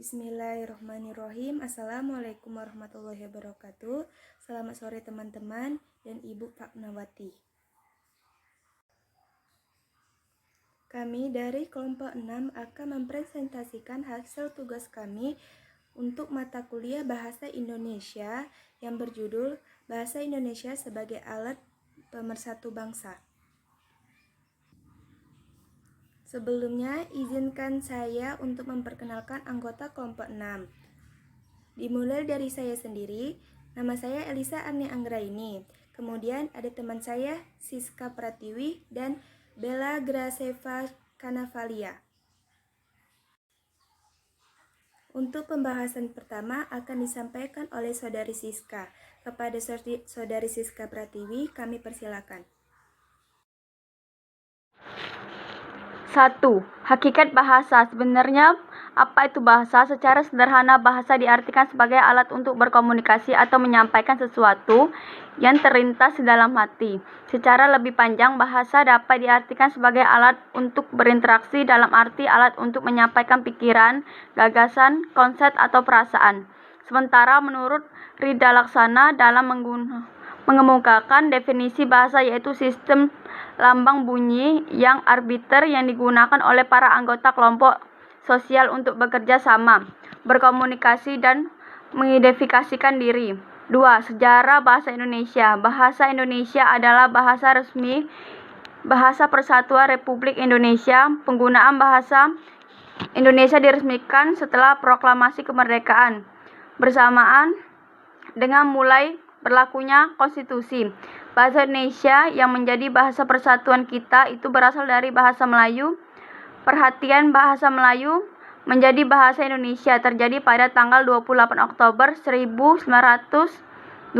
Bismillahirrahmanirrahim. Assalamualaikum warahmatullahi wabarakatuh. Selamat sore teman-teman dan Ibu Fatmawati. Kami dari kelompok 6 akan mempresentasikan hasil tugas kami untuk mata kuliah Bahasa Indonesia yang berjudul Bahasa Indonesia sebagai Alat Pemersatu Bangsa. Sebelumnya, izinkan saya untuk memperkenalkan anggota kelompok 6. Dimulai dari saya sendiri, nama saya Elisa Arni Anggraini. Kemudian ada teman saya Siska Pratiwi dan Bella Graceva Kanavalia. Untuk pembahasan pertama akan disampaikan oleh Saudari Siska. Kepada Saudari Siska Pratiwi, kami persilakan. 1. Hakikat bahasa. Sebenarnya, apa itu bahasa? Secara sederhana, bahasa diartikan sebagai alat untuk berkomunikasi atau menyampaikan sesuatu yang terlintas di dalam hati. Secara lebih panjang, bahasa dapat diartikan sebagai alat untuk berinteraksi dalam arti alat untuk menyampaikan pikiran, gagasan, konsep, atau perasaan. Sementara menurut Rida Laksana dalam mengemukakan definisi bahasa yaitu sistem lambang bunyi yang arbiter yang digunakan oleh para anggota kelompok sosial untuk bekerja sama, berkomunikasi, dan mengidentifikasikan diri. 2. Sejarah bahasa Indonesia. Bahasa Indonesia adalah bahasa resmi Bahasa Persatuan Republik Indonesia. Penggunaan bahasa Indonesia diresmikan setelah proklamasi kemerdekaan, bersamaan dengan mulai berlakunya konstitusi. Bahasa Indonesia yang menjadi bahasa persatuan kita itu berasal dari bahasa Melayu. Perhatian bahasa Melayu menjadi bahasa Indonesia terjadi pada tanggal 28 Oktober 1928.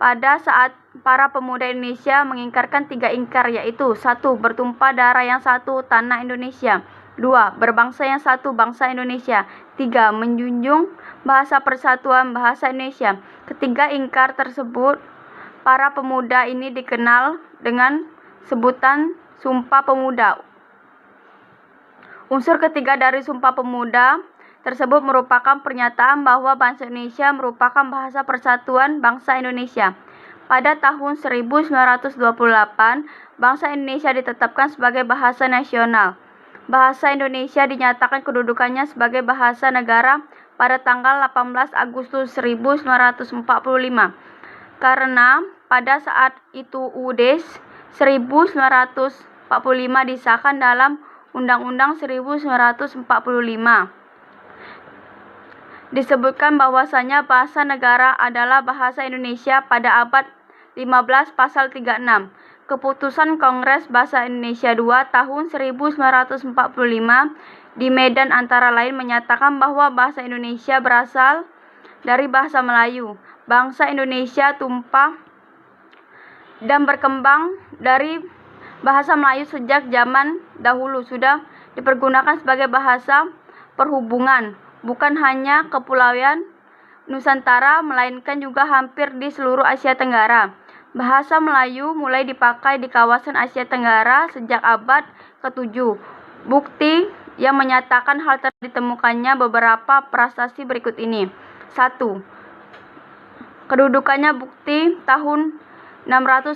Pada saat para pemuda Indonesia mengingkarkan 3 ingkar, yaitu 1. Bertumpah darah yang satu, tanah Indonesia. 2. Berbangsa yang satu, bangsa Indonesia. 3. Menjunjung bahasa persatuan bahasa Indonesia. Ketiga ingkar tersebut, para pemuda ini dikenal dengan sebutan Sumpah Pemuda. Unsur ketiga dari Sumpah Pemuda tersebut merupakan pernyataan bahwa bahasa Indonesia merupakan bahasa persatuan bangsa Indonesia. Pada tahun 1928, bangsa Indonesia ditetapkan sebagai bahasa nasional. Bahasa Indonesia dinyatakan kedudukannya sebagai bahasa negara pada tanggal 18 Agustus 1945. Karena pada saat itu UUD 1945 disahkan dalam Undang-Undang 1945. Disebutkan bahwasanya bahasa negara adalah bahasa Indonesia pada abad 15 pasal 36. Keputusan Kongres Bahasa Indonesia II tahun 1945 di Medan antara lain menyatakan bahwa bahasa Indonesia berasal dari bahasa Melayu. Bangsa Indonesia tumpah dan berkembang dari bahasa Melayu sejak zaman dahulu sudah dipergunakan sebagai bahasa perhubungan, bukan hanya kepulauan Nusantara, melainkan juga hampir di seluruh Asia Tenggara. Bahasa Melayu mulai dipakai di kawasan Asia Tenggara sejak abad ke-7. Bukti yang menyatakan hal tersebut ditemukannya beberapa prasasti berikut ini. 1. Kedudukannya bukti tahun 686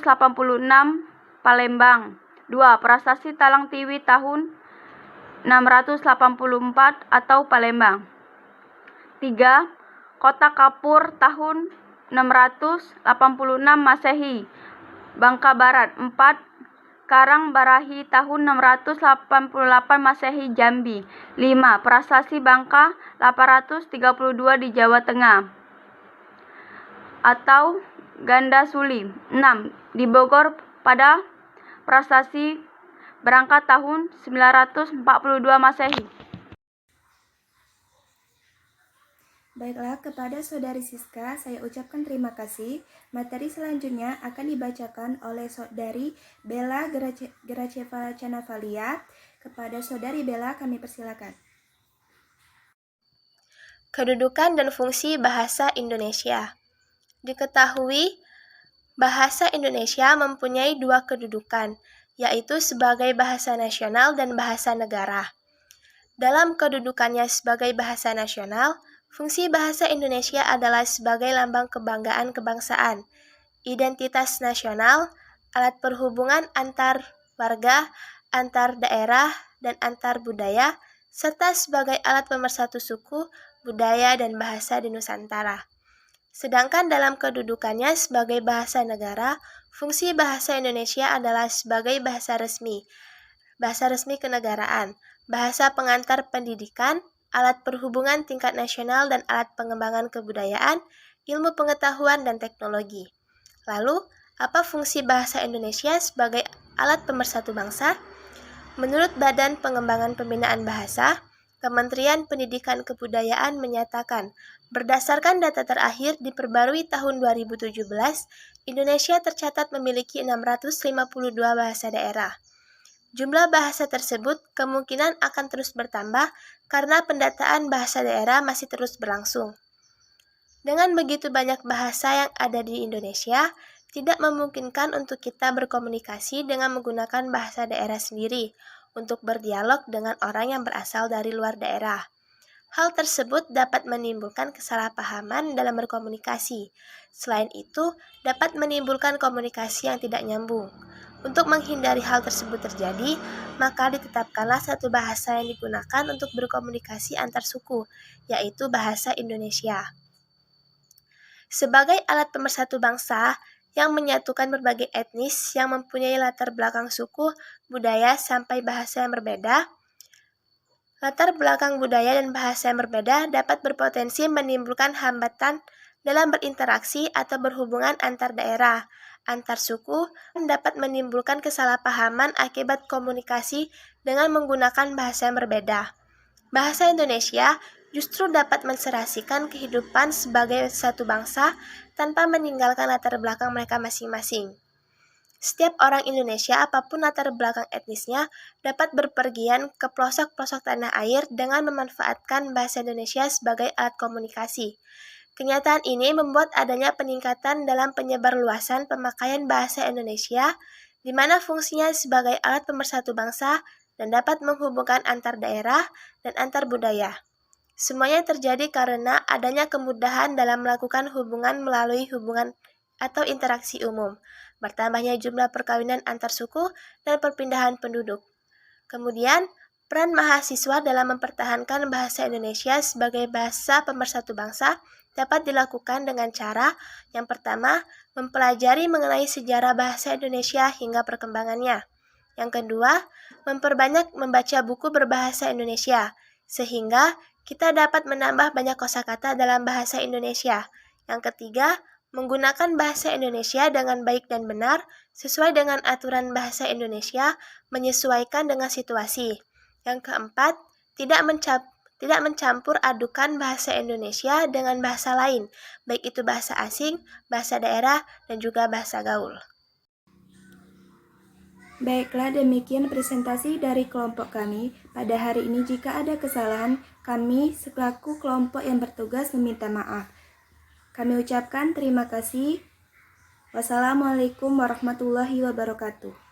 Palembang. 2. Prasasti Talang Tiwi tahun 684 atau Palembang. 3. Kota Kapur tahun 686 Masehi, Bangka Barat. 4. Karang Barahi tahun 688 Masehi, Jambi. 5. Prasasti Bangka 832 di Jawa Tengah atau Ganda Suli. 6. Di Bogor pada prasasti berangkat tahun 942 Masehi. Baiklah, kepada Saudari Siska saya ucapkan terima kasih. Materi selanjutnya akan dibacakan oleh Saudari Bella Graceva Kanavalia. Kepada Saudari Bella kami persilakan. Kedudukan dan fungsi bahasa Indonesia. Diketahui, bahasa Indonesia mempunyai 2 kedudukan, yaitu sebagai bahasa nasional dan bahasa negara. Dalam kedudukannya sebagai bahasa nasional, fungsi bahasa Indonesia adalah sebagai lambang kebanggaan kebangsaan, identitas nasional, alat perhubungan antar warga, antar daerah, dan antar budaya, serta sebagai alat pemersatu suku, budaya, dan bahasa di Nusantara. Sedangkan dalam kedudukannya sebagai bahasa negara, fungsi bahasa Indonesia adalah sebagai bahasa resmi kenegaraan, bahasa pengantar pendidikan, alat perhubungan tingkat nasional dan alat pengembangan kebudayaan, ilmu pengetahuan dan teknologi. Lalu, apa fungsi bahasa Indonesia sebagai alat pemersatu bangsa? Menurut Badan Pengembangan Pembinaan Bahasa, Kementerian Pendidikan Kebudayaan menyatakan, berdasarkan data terakhir diperbarui tahun 2017, Indonesia tercatat memiliki 652 bahasa daerah. Jumlah bahasa tersebut kemungkinan akan terus bertambah karena pendataan bahasa daerah masih terus berlangsung. Dengan begitu banyak bahasa yang ada di Indonesia, tidak memungkinkan untuk kita berkomunikasi dengan menggunakan bahasa daerah sendiri untuk berdialog dengan orang yang berasal dari luar daerah. Hal tersebut dapat menimbulkan kesalahpahaman dalam berkomunikasi. Selain itu, dapat menimbulkan komunikasi yang tidak nyambung. Untuk menghindari hal tersebut terjadi, maka ditetapkanlah satu bahasa yang digunakan untuk berkomunikasi antar suku, yaitu bahasa Indonesia. Sebagai alat pemersatu bangsa yang menyatukan berbagai etnis yang mempunyai latar belakang suku, budaya, sampai bahasa yang berbeda, latar belakang budaya dan bahasa yang berbeda dapat berpotensi menimbulkan hambatan dalam berinteraksi atau berhubungan antar daerah, antar suku, dan dapat menimbulkan kesalahpahaman akibat komunikasi dengan menggunakan bahasa yang berbeda. Bahasa Indonesia justru dapat menserasikan kehidupan sebagai satu bangsa tanpa meninggalkan latar belakang mereka masing-masing. Setiap orang Indonesia, apapun latar belakang etnisnya, dapat berpergian ke pelosok-pelosok tanah air dengan memanfaatkan bahasa Indonesia sebagai alat komunikasi. Kenyataan ini membuat adanya peningkatan dalam penyebarluasan pemakaian bahasa Indonesia, di mana fungsinya sebagai alat pemersatu bangsa dan dapat menghubungkan antar daerah dan antar budaya. Semuanya terjadi karena adanya kemudahan dalam melakukan hubungan melalui hubungan atau interaksi umum, bertambahnya jumlah perkawinan antar suku, dan perpindahan penduduk. Kemudian, peran mahasiswa dalam mempertahankan bahasa Indonesia sebagai bahasa pemersatu bangsa dapat dilakukan dengan cara yang pertama, mempelajari mengenai sejarah bahasa Indonesia hingga perkembangannya. Yang kedua, memperbanyak membaca buku berbahasa Indonesia, sehingga kita dapat menambah banyak kosakata dalam bahasa Indonesia. Yang ketiga, menggunakan bahasa Indonesia dengan baik dan benar, sesuai dengan aturan bahasa Indonesia, menyesuaikan dengan situasi. Yang keempat, tidak mencampur adukan bahasa Indonesia dengan bahasa lain, baik itu bahasa asing, bahasa daerah, dan juga bahasa gaul. Baiklah, demikian presentasi dari kelompok kami. Pada hari ini jika ada kesalahan, kami selaku kelompok yang bertugas meminta maaf. Kami ucapkan terima kasih. Wassalamualaikum warahmatullahi wabarakatuh.